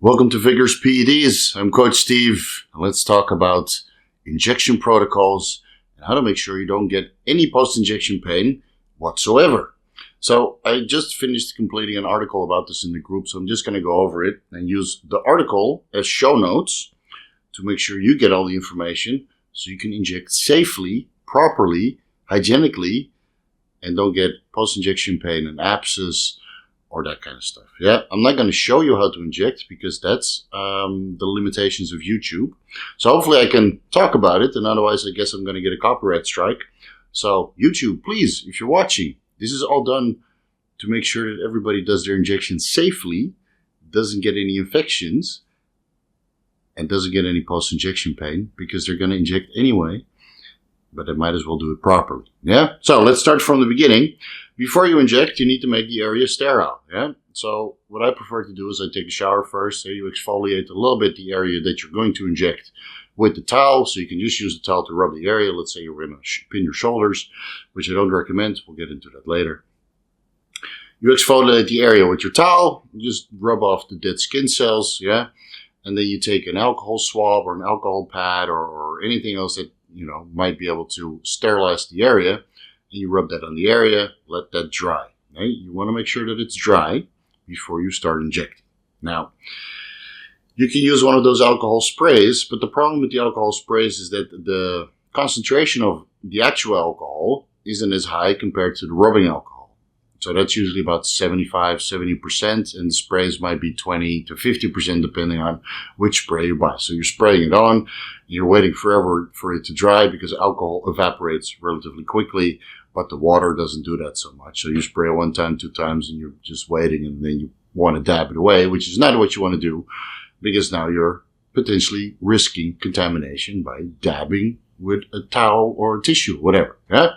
Welcome to Vigorous PEDs. I'm Coach Steve, and let's talk about injection protocols and how to make sure you don't get any post-injection pain whatsoever. So I just finished completing an article about this in the group, so I'm just going to go over it and use the article as show notes to make sure you get all the information so you can inject safely, properly, hygienically, and don't get post-injection pain and abscess or that kind of stuff. Yeah, I'm not going to show you how to inject because that's the limitations of YouTube. So hopefully I can talk about it, and otherwise I guess I'm going to get a copyright strike. So YouTube, please, if you're watching, this is all done to make sure that everybody does their injections safely, doesn't get any infections, and doesn't get any post-injection pain because they're going to inject anyway, but they might as well do it properly. Yeah, so let's start from the beginning. Before you inject, you need to make the area sterile. Yeah, so what I prefer to do is I take a shower first. So you exfoliate a little bit the area that you're going to inject with the towel. So you can just use the towel to rub the area. Let's say you're going to pin your shoulders, which I don't recommend. We'll get into that later. You exfoliate the area with your towel. You just rub off the dead skin cells. Yeah, and then you take an alcohol swab or an alcohol pad or anything else that might be able to sterilize the area. And you rub that on the area, let that dry. Okay? You want to make sure that it's dry before you start injecting. Now, you can use one of those alcohol sprays, but the problem with the alcohol sprays is that the concentration of the actual alcohol isn't as high compared to the rubbing alcohol. So that's usually about 75-70%, and the sprays might be 20 to 50% depending on which spray you buy. So you're spraying it on, you're waiting forever for it to dry because alcohol evaporates relatively quickly, but the water doesn't do that so much. So you spray it one time, two times, and you're just waiting, and then you want to dab it away, which is not what you want to do because now you're potentially risking contamination by dabbing with a towel or a tissue, whatever. Yeah?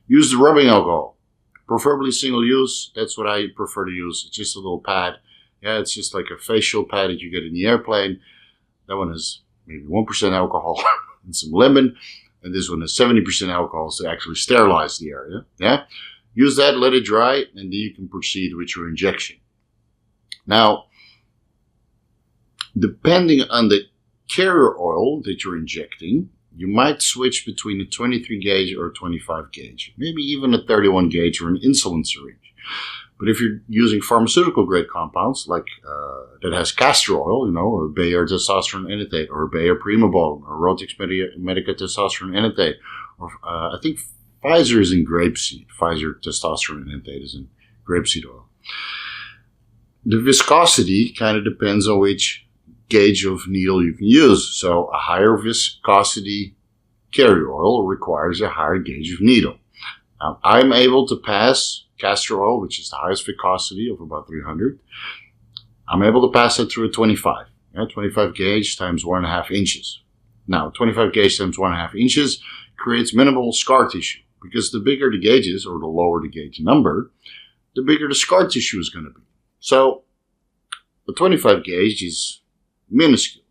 Use the rubbing alcohol. Preferably single use. That's what I prefer to use. It's just a little pad. Yeah, it's just like a facial pad that you get in the airplane. That one has maybe 1% alcohol and some lemon. And this one has 70% alcohol to actually sterilize the area. Yeah, use that, let it dry, and then you can proceed with your injection. Now, depending on the carrier oil that you're injecting, you might switch between a 23 gauge or a 25 gauge, maybe even a 31 gauge or an insulin syringe. But if you're using pharmaceutical grade compounds like that has castor oil, a Bayer testosterone enanthate or a Bayer primobolan or Rotex medica testosterone enanthate, or I think Pfizer is in grapeseed. Pfizer testosterone enanthate is in grapeseed oil. The viscosity kind of depends on which gauge of needle you can use. So a higher viscosity carrier oil requires a higher gauge of needle. Now, I'm able to pass castor oil, which is the highest viscosity of about 300. I'm able to pass it through a 25. 25 gauge times 1.5 inches. Now, 25 gauge times 1.5 inches creates minimal scar tissue because the bigger the gauge is, or the lower the gauge number, the bigger the scar tissue is going to be. So a 25 gauge is minuscule.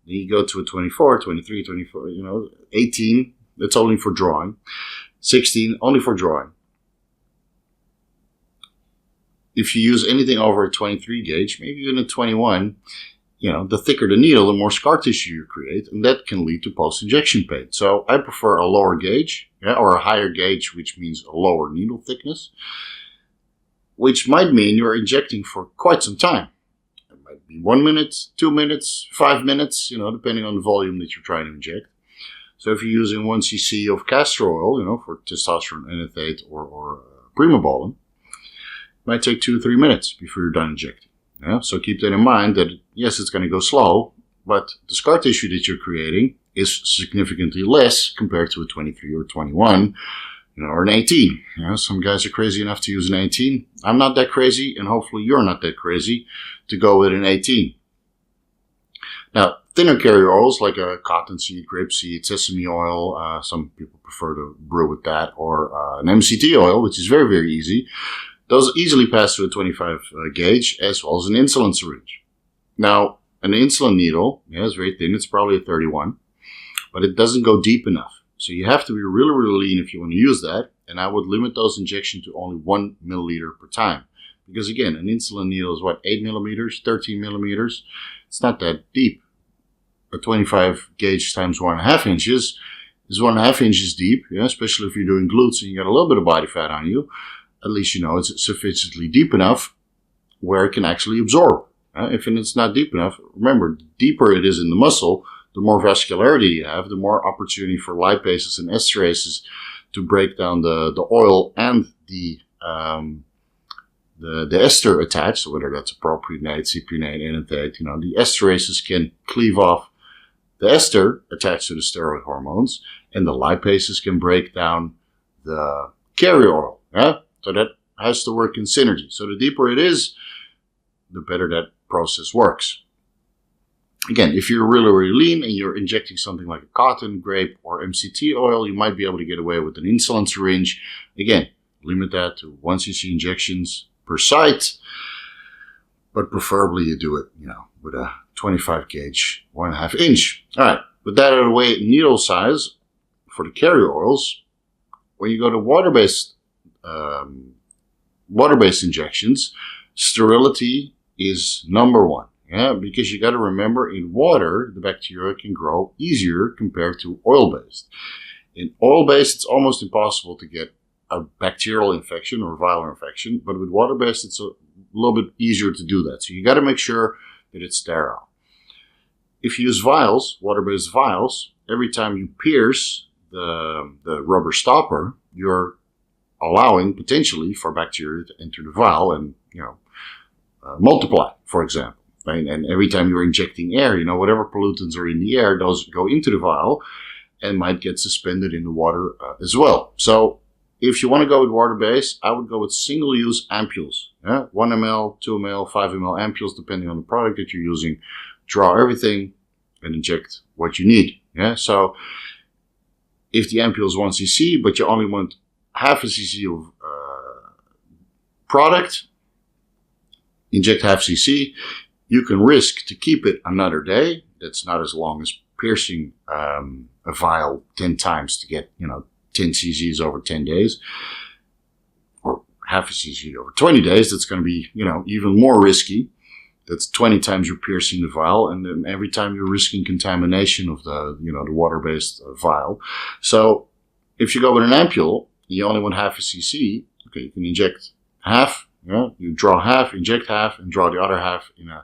Then you go to a 24, 23, 24, 18, that's only for drawing. 16, only for drawing. If you use anything over a 23 gauge, maybe even a 21, the thicker the needle, the more scar tissue you create, and that can lead to post-injection pain. So I prefer a lower gauge, or a higher gauge, which means a lower needle thickness, which might mean you're injecting for quite some time. 1 minute, 2 minutes, 5 minutes, depending on the volume that you're trying to inject. So if you're using 1 cc of castor oil, for testosterone enanthate or primobolan, it might take 2 or 3 minutes before you're done injecting. Yeah? So keep that in mind that, yes, it's going to go slow, but the scar tissue that you're creating is significantly less compared to a 23 or 21, or an 18. Some guys are crazy enough to use an 18. I'm not that crazy, and hopefully you're not that crazy to go with an 18. Now, thinner carrier oils like a cottonseed, grapeseed, sesame oil, some people prefer to brew with that, or an MCT oil, which is very, very easy. Those easily pass through a 25 gauge as well as an insulin syringe. Now, an insulin needle, is very thin. It's probably a 31, but it doesn't go deep enough. So you have to be really, really lean if you want to use that. And I would limit those injections to only 1 milliliter per time. Because again, an insulin needle is what, 8 millimeters, 13 millimeters? It's not that deep. A 25 gauge times 1.5 inches is 1.5 inches deep, yeah, especially if you're doing glutes and you got a little bit of body fat on you. At least you know it's sufficiently deep enough where it can actually absorb. If it's not deep enough, remember, the deeper it is in the muscle, the more vascularity you have, the more opportunity for lipases and esterases to break down the oil and the ester attached, so whether that's a propionate, cypionate, enanthate, the esterases can cleave off the ester attached to the steroid hormones, and the lipases can break down the carrier oil. Yeah? So that has to work in synergy. So the deeper it is, the better that process works. Again, if you're really, really lean and you're injecting something like a cotton, grape, or MCT oil, you might be able to get away with an insulin syringe. Again, limit that to 1 cc injections per site, but preferably you do it, with a 25 gauge, 1.5 inch. All right, with that out of the way, needle size for the carrier oils, when you go to water-based injections, sterility is number one. Yeah, because you got to remember, in water, the bacteria can grow easier compared to oil-based. In oil-based, it's almost impossible to get a bacterial infection or viral infection, but with water-based, it's a little bit easier to do that. So you got to make sure that it's sterile. If you use vials, water-based vials, every time you pierce the rubber stopper, you're allowing potentially for bacteria to enter the vial and multiply, for example. Right? And every time you're injecting air, whatever pollutants are in the air, those go into the vial and might get suspended in the water as well. So if you want to go with water-based, I would go with single-use ampules. 1 ml, 2 ml, 5 ml ampules, depending on the product that you're using. Draw everything and inject what you need. Yeah. So if the ampule is 1 cc, but you only want half a cc of product, inject half cc. You can risk to keep it another day. That's not as long as piercing a vial 10 times to get 10 cc's over 10 days, or half a cc over 20 days. That's going to be even more risky. That's 20 times you're piercing the vial, and then every time you're risking contamination of the the water-based vial. So if you go with an ampule, you only want half a cc. Okay, you can inject half. You draw half, inject half, and draw the other half in an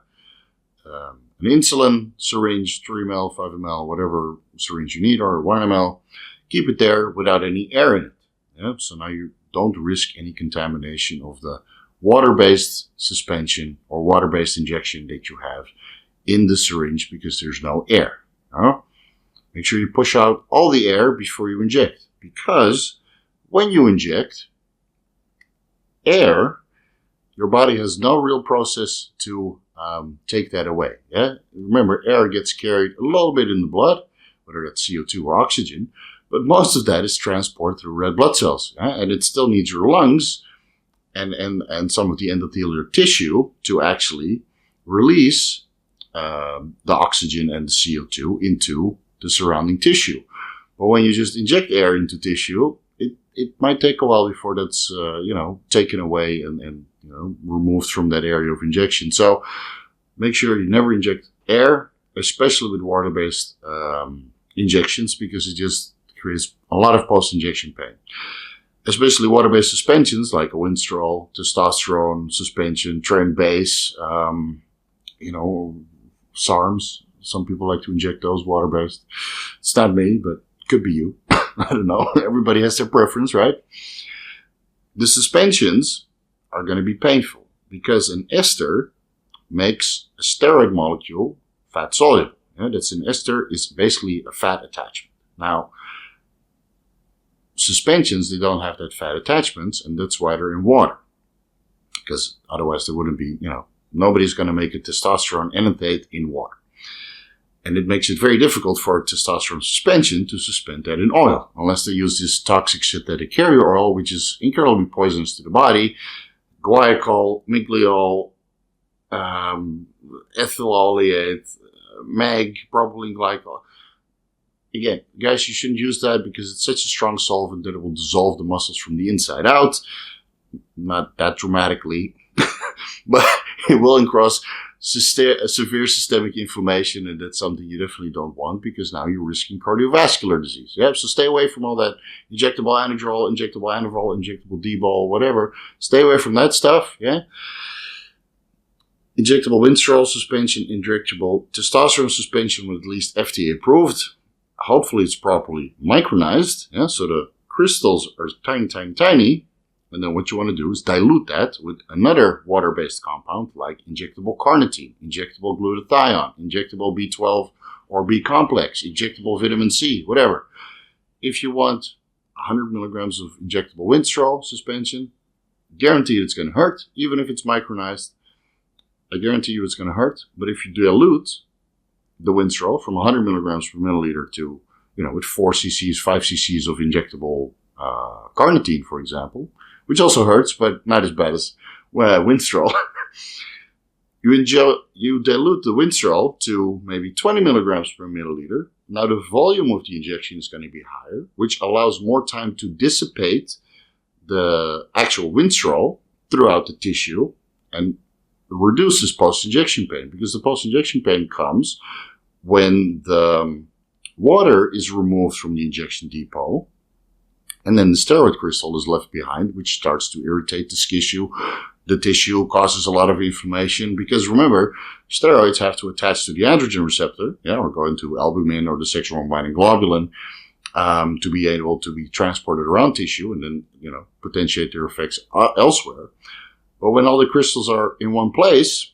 insulin syringe, 3 ml, 5 ml, whatever syringe you need, or 1 ml. Keep it there without any air in it. Yeah? So now you don't risk any contamination of the water-based suspension or water-based injection that you have in the syringe because there's no air. Make sure you push out all the air before you inject, because when you inject air, your body has no real process to take that away. Yeah? Remember, air gets carried a little bit in the blood, whether that's CO2 or oxygen, but most of that is transported through red blood cells. Yeah? And it still needs your lungs and some of the endothelial tissue to actually release the oxygen and the CO2 into the surrounding tissue. But when you just inject air into tissue, it might take a while before that's taken away and removed from that area of injection. So make sure you never inject air, especially with water-based injections, because it just creates a lot of post-injection pain. Especially water-based suspensions like a Winstrol, testosterone suspension, Tren base, SARMs. Some people like to inject those water-based. It's not me, but it could be you. I don't know. Everybody has their preference, right? The suspensions are going to be painful because an ester makes a steroid molecule fat soluble. That's an ester is basically a fat attachment. Now, suspensions, they don't have that fat attachments, and that's why they're in water. Because otherwise there wouldn't be, nobody's going to make a testosterone enanthate in water. And it makes it very difficult for a testosterone suspension to suspend that in oil, unless they use this toxic synthetic carrier oil, which is incredibly poisonous to the body. Guaiacol, migliol, ethyl oleate, mag, propylene glycol. Again, guys, you shouldn't use that because it's such a strong solvent that it will dissolve the muscles from the inside out. Not that dramatically. but it will cause severe systemic inflammation, and that's something you definitely don't want because now you're risking cardiovascular disease. Yeah, so stay away from all that injectable anadrol, injectable anavol, injectable D-bol, whatever. Stay away from that stuff. Yeah. Injectable winstrol suspension, injectable testosterone suspension with at least FDA approved. Hopefully it's properly micronized, yeah, so the crystals are tiny, tiny, tiny. And then what you want to do is dilute that with another water-based compound like injectable carnitine, injectable glutathione, injectable B12 or B complex, injectable vitamin C, whatever. If you want 100 milligrams of injectable winstrol suspension, guaranteed it's going to hurt, even if it's micronized. I guarantee you it's going to hurt. But if you dilute the winstrol from 100 milligrams per milliliter to, with 4 cc's, 5 cc's of injectable carnitine, for example, which also hurts, but not as bad as winstrol. You dilute the winstrol to maybe 20 milligrams per milliliter. Now the volume of the injection is going to be higher, which allows more time to dissipate the actual winstrol throughout the tissue and reduces post-injection pain, because the post-injection pain comes when the water is removed from the injection depot and then the steroid crystal is left behind, which starts to irritate the tissue. The tissue causes a lot of inflammation because, remember, steroids have to attach to the androgen receptor, or go into albumin or the sexual hormone globulin to be able to be transported around tissue and then, potentiate their effects elsewhere. But when all the crystals are in one place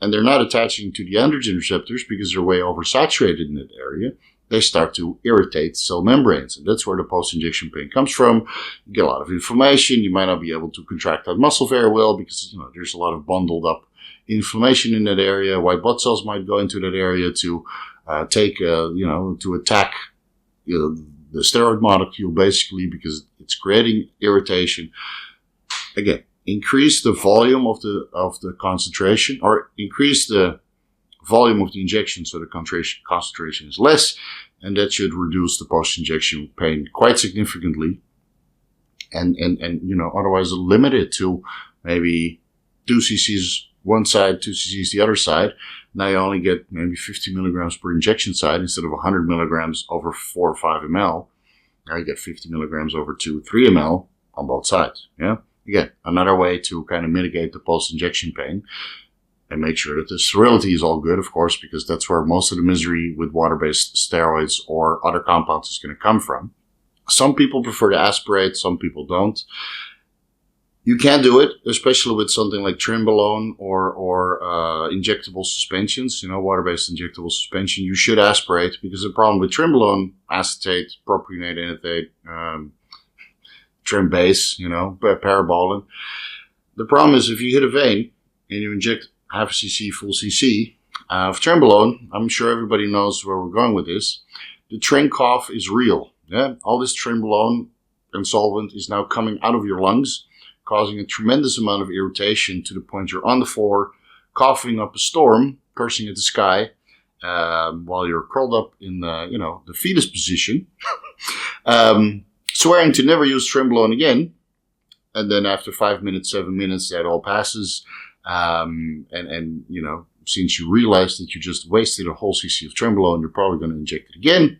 and they're not attaching to the androgen receptors because they're way oversaturated in that area, they start to irritate cell membranes. And that's where the post-injection pain comes from. You get a lot of inflammation. You might not be able to contract that muscle very well because, there's a lot of bundled up inflammation in that area. White blood cells might go into that area to to attack the steroid molecule, basically, because it's creating irritation. Again, increase the volume of the concentration, or increase the volume of the injection so the concentration is less, and that should reduce the post-injection pain quite significantly. And otherwise limit it to maybe 2 cc's one side, 2 cc's the other side. Now you only get maybe 50 milligrams per injection side instead of 100 milligrams over 4 or 5 ml. Now you get 50 milligrams over 2, 3 ml on both sides. Yeah. Again, another way to kind of mitigate the post-injection pain and make sure that the sterility is all good, of course, because that's where most of the misery with water-based steroids or other compounds is going to come from. Some people prefer to aspirate, some people don't. You can do it, especially with something like Trenbolone or injectable suspensions, water-based injectable suspension. You should aspirate, because the problem with Trenbolone, acetate, propionate, enanthate, Trembase, parabolin. The problem is if you hit a vein and you inject half a cc, full cc of Trenbolone, I'm sure everybody knows where we're going with this. The Tren cough is real. Yeah, all this Trenbolone and solvent is now coming out of your lungs, causing a tremendous amount of irritation to the point you're on the floor, coughing up a storm, cursing at the sky, while you're curled up in the fetus position. Swearing to never use Trenbolone again, and then after 5 minutes, 7 minutes, that all passes, and since you realize that you just wasted a whole cc of Trenbolone, you're probably going to inject it again.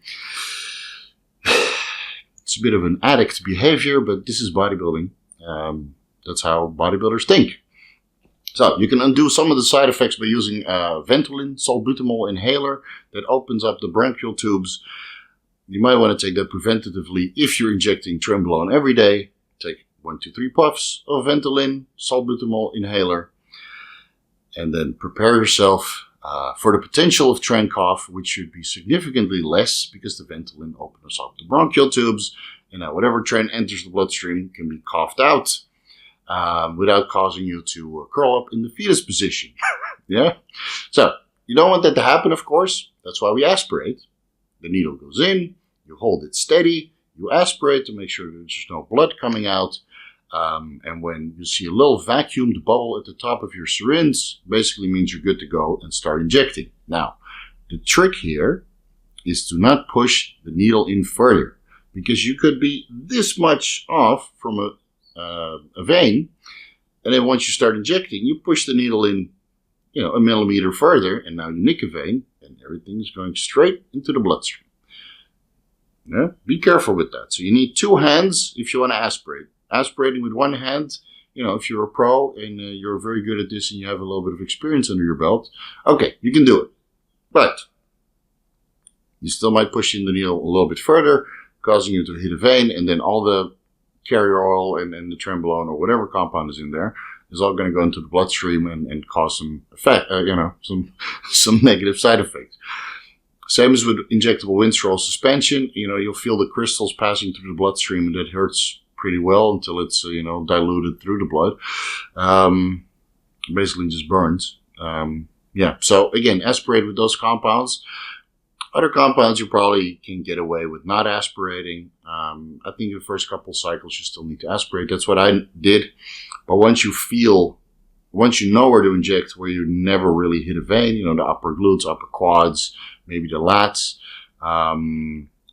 It's a bit of an addict behavior, but this is bodybuilding. That's how bodybuilders think. So you can undo some of the side effects by using Ventolin salbutamol inhaler that opens up the bronchial tubes. You might want to take that preventatively if you're injecting Trenbolone every day. Take 1 to 3 puffs of Ventolin salbutamol inhaler, and then prepare yourself for the potential of Tren cough, which should be significantly less because the Ventolin opens up the bronchial tubes, and whatever Tren enters the bloodstream can be coughed out without causing you to curl up in the fetus position. Yeah. So you don't want that to happen, of course. That's why we aspirate. The needle goes in. You hold it steady, you aspirate to make sure that there's no blood coming out, and when you see a little vacuumed bubble at the top of your syringe, basically means you're good to go and start injecting. Now, the trick here is to not push the needle in further, because you could be this much off from a vein, And then once you start injecting, you push the needle in, a millimeter further, and now you nick a vein, and everything is going straight into the bloodstream. Yeah? Be careful with that. So you need 2 hands if you want to aspirate. Aspirating with 1 hand, if you're a pro and you're very good at this and you have a little bit of experience under your belt, okay, you can do it. But you still might push in the needle a little bit further, causing you to hit a vein, and then all the carrier oil and the trenbolone or whatever compound is in there is all going to go into the bloodstream and cause some effect, some negative side effects. Same as with injectable Winstrol suspension. You'll feel the crystals passing through the bloodstream, and that hurts pretty well until it's diluted through the blood. Basically just burns. So again, aspirate with those compounds. Other compounds you probably can get away with not aspirating. I think the first couple cycles you still need to aspirate. That's what I did. But once you know where to inject, where you never really hit a vein, the upper glutes, upper quads, maybe the lats,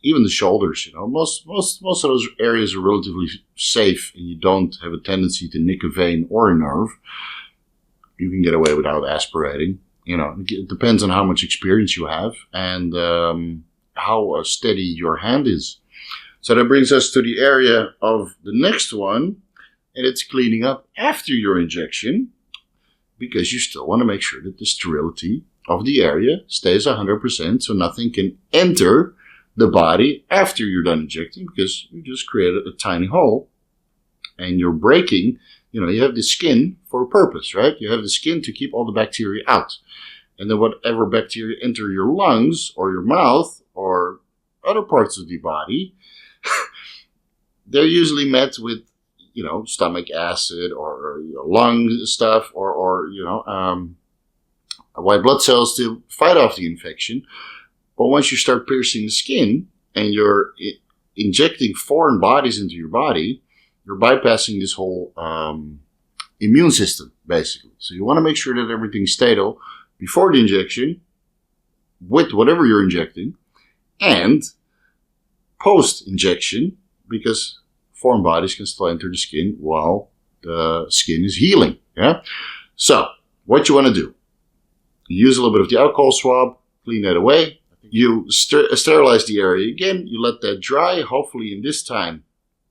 even the shoulders, most of those areas are relatively safe, and you don't have a tendency to nick a vein or a nerve. You can get away without aspirating. It depends on how much experience you have and how steady your hand is. So that brings us to the area of the next one, and it's cleaning up after your injection, because you still want to make sure that the sterility of the area stays 100%, so nothing can enter the body after you're done injecting, because you just created a tiny hole and you're breaking. You have the skin for a purpose, right? You have the skin to keep all the bacteria out. And then whatever bacteria enter your lungs or your mouth or other parts of the body, they're usually met with, stomach acid or lung stuff or white blood cells to fight off the infection. But once you start piercing the skin and you're injecting foreign bodies into your body, you're bypassing this whole immune system, basically. So you want to make sure that everything's stable before the injection, with whatever you're injecting, and post-injection, because foreign bodies can still enter the skin while the skin is healing. Yeah. So what you want to do? You use a little bit of the alcohol swab, clean that away. You sterilize the area again. You let that dry. Hopefully, in this time,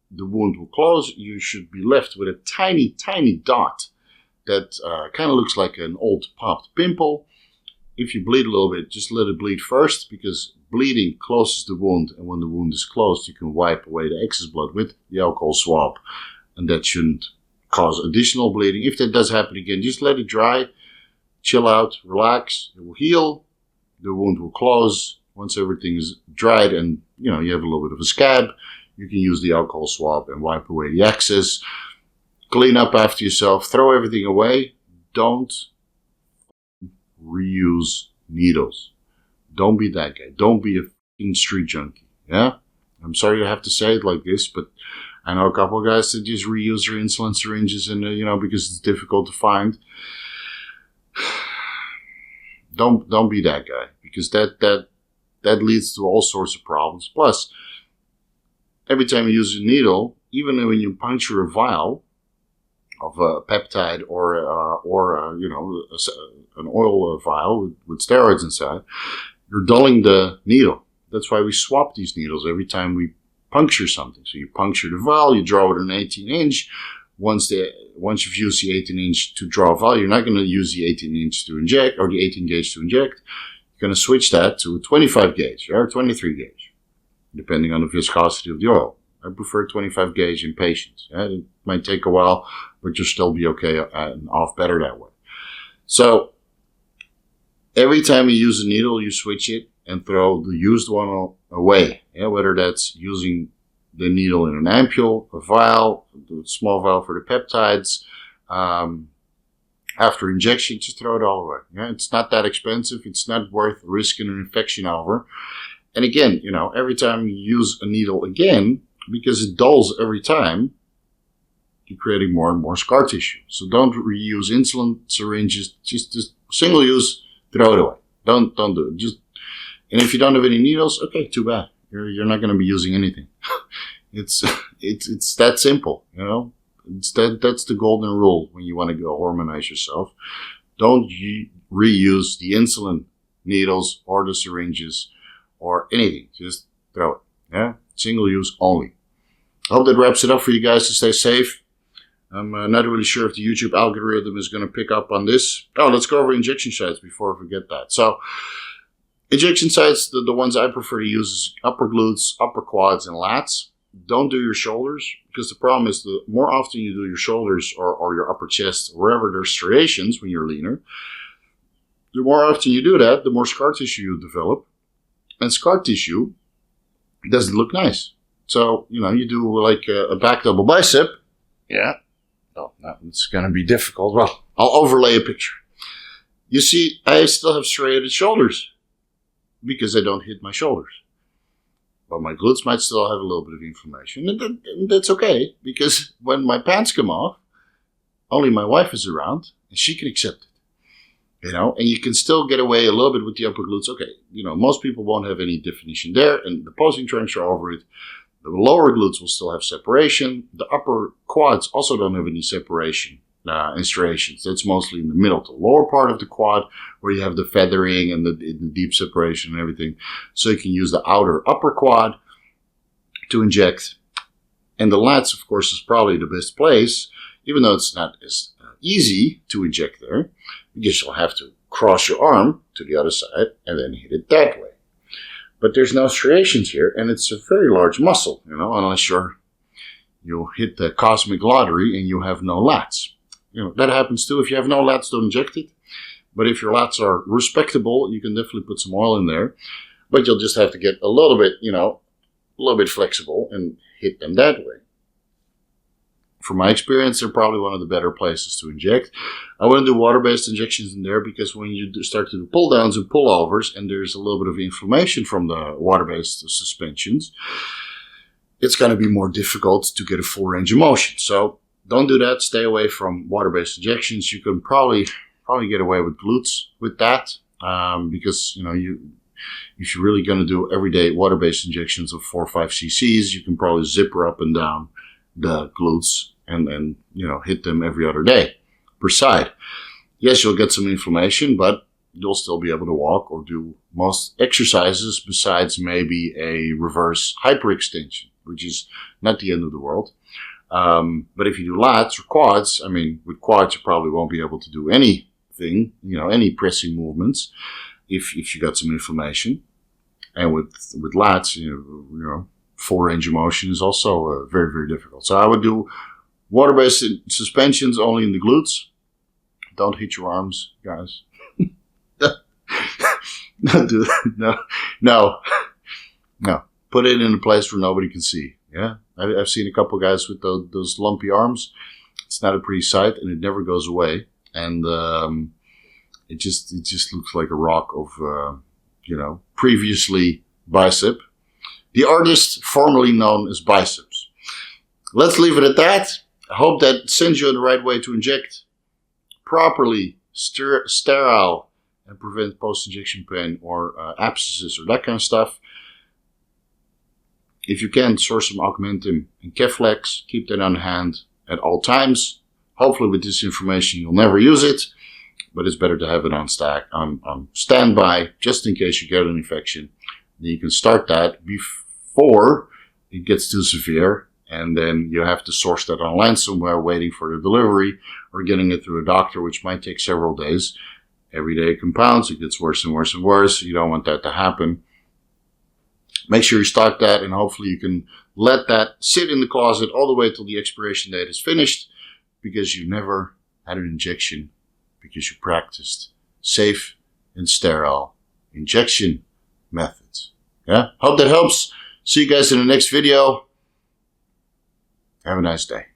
the wound will close. You should be left with a tiny, tiny dot that kind of looks like an old popped pimple. If you bleed a little bit, just let it bleed first, because bleeding closes the wound, and when the wound is closed, you can wipe away the excess blood with the alcohol swab, and that shouldn't cause additional bleeding. If that does happen again, just let it dry, chill out, relax. It will heal. The wound will close. Once everything is dried and you have a little bit of a scab, you can use the alcohol swab and wipe away the excess. Clean up after yourself. Throw everything away. Don't reuse needles. Don't be that guy. Don't be a f***ing street junkie. Yeah? I'm sorry to have to say it like this, but I know a couple of guys that just reuse their insulin syringes and because it's difficult to find. Don't be that guy, because that leads to all sorts of problems. Plus, every time you use a needle, even when you puncture a vial of a peptide or an oil vial with steroids inside, you're dulling the needle. That's why we swap these needles every time we puncture something. So you puncture the vial, you draw it an 18-inch. Once you've used the 18-inch to draw a vial, you're not going to use the 18-inch to inject, or the 18-gauge to inject. You're going to switch that to a 25-gauge or 23-gauge, depending on the viscosity of the oil. I prefer 25-gauge in patients. Yeah, it might take a while, but you'll still be okay and off better that way. So every time you use a needle, you switch it and throw the used one away. Yeah, whether that's using the needle in an ampule, a vial, a small vial for the peptides. After injection, just throw it all away. Yeah, it's not that expensive. It's not worth risking an infection over. And again, every time you use a needle again, because it dulls every time, you're creating more and more scar tissue. So don't reuse insulin syringes. Just single use, throw it away. Don't do it. And if you don't have any needles, okay, too bad. You're not going to be using anything. It's that simple, That's the golden rule when you want to go hormonize yourself. Don't reuse the insulin needles or the syringes or anything. Just throw it. Yeah, single use only. I hope that wraps it up for you guys to stay safe. I'm not really sure if the YouTube algorithm is going to pick up on this. Oh, let's go over injection sites before I forget that. So, injection sites, the ones I prefer to use is upper glutes, upper quads, and lats. Don't do your shoulders, because the problem is the more often you do your shoulders or your upper chest, wherever there's striations when you're leaner, the more often you do that, the more scar tissue you develop. And scar tissue doesn't look nice. So, you do like a back double bicep. Yeah. Oh, it's going to be difficult. Well, I'll overlay a picture. You see, I still have striated shoulders because I don't hit my shoulders. But my glutes might still have a little bit of inflammation. And that's okay, because when my pants come off, only my wife is around, and she can accept it. And you can still get away a little bit with the upper glutes. Okay, most people won't have any definition there, and the posing trunks are over it. The lower glutes will still have separation. The upper quads also don't have any separation and striations. That's mostly in the middle, the lower part of the quad, where you have the feathering and the deep separation and everything. So you can use the outer upper quad to inject. And the lats, of course, is probably the best place, even though it's not as easy to inject there, because you'll have to cross your arm to the other side and then hit it that way. But there's no striations here, and it's a very large muscle, unless you hit the cosmic lottery and you have no lats. That happens too. If you have no lats, don't inject it. But if your lats are respectable, you can definitely put some oil in there. But you'll just have to get a little bit flexible and hit them that way. From my experience, they're probably one of the better places to inject. I wouldn't do water-based injections in there, because when you start to do pull-downs and pull-overs, and there's a little bit of inflammation from the water-based suspensions, it's going to be more difficult to get a full range of motion. So don't do that. Stay away from water-based injections. You can probably get away with glutes with that, because if you're really going to do everyday water-based injections of 4 or 5 cc's, you can probably zipper up and down the glutes and hit them every other day per side. Yes, you'll get some inflammation, but you'll still be able to walk or do most exercises, besides maybe a reverse hyperextension, which is not the end of the world. But if you do lats or quads, with quads you probably won't be able to do anything, any pressing movements if you got some inflammation. And with lats, full range of motion is also very, very difficult. So I would do water-based suspensions only in the glutes. Don't hit your arms, guys. No. Put it in a place where nobody can see. Yeah, I've seen a couple guys with those lumpy arms. It's not a pretty sight, and it never goes away. And it just looks like a rock of previously bicep. The artist formerly known as biceps. Let's leave it at that. I hope that sends you on the right way to inject properly, sterile, and prevent post-injection pain or abscesses or that kind of stuff. If you can, source some Augmentin and Keflex. Keep that on hand at all times. Hopefully with this information you'll never use it, but it's better to have it on standby, just in case you get an infection. Then you can start that before it gets too severe, and then you have to source that online somewhere, waiting for the delivery or getting it through a doctor, which might take several days. Every day it compounds, it gets worse and worse and worse. You don't want that to happen. Make sure you stock that, and hopefully you can let that sit in the closet all the way till the expiration date is finished, because you never had an injection, because you practiced safe and sterile injection methods. Yeah, hope that helps. See you guys in the next video. Have a nice day.